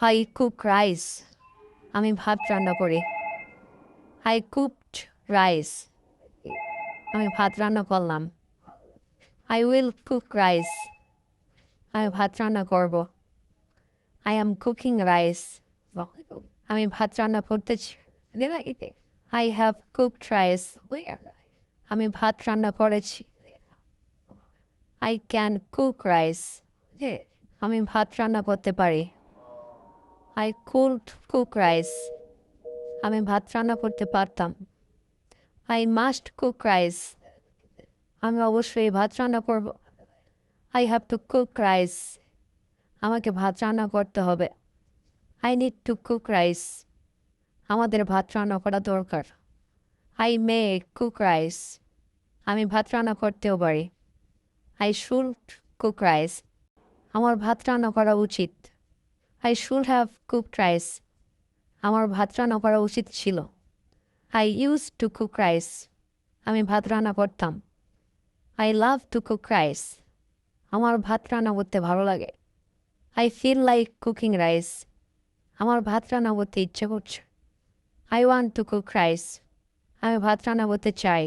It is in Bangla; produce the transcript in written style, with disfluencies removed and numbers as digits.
I cook rice. আমি ভাত রান্না করি। I cooked rice. আমি ভাত রান্না করলাম। I will cook rice. আমি ভাত রান্না করব। I am cooking rice. আমি ভাত রান্না করতেছি। I have cooked rice. আমি ভাত রান্না করেছি। I can cook rice. আমি ভাত রান্না করতে পারি। I could cook rice. আমি ভাত রান্না করতে পারতাম। I must cook rice. আমি অবশ্যই ভাত রান্না করব। I have to cook rice. আমাকে ভাত রান্না করতে হবে। I need to cook rice. আমাদের ভাত রান্না করা দরকার। I may cook rice. আমি ভাত রান্না করতেও পারি। I should cook rice. আমার ভাত রান্না করা উচিত। I should have cooked rice. আমার ভাত রান্না করা উচিত ছিল। I used to cook rice. আমি ভাত রান্না করতাম। I love to cook rice. আমার ভাত রান্না করতে ভালো লাগে। I feel like cooking rice. আমার ভাত রান্না করতে ইচ্ছে করছে। I want to cook rice. আমি ভাত রান্না করতে চাই।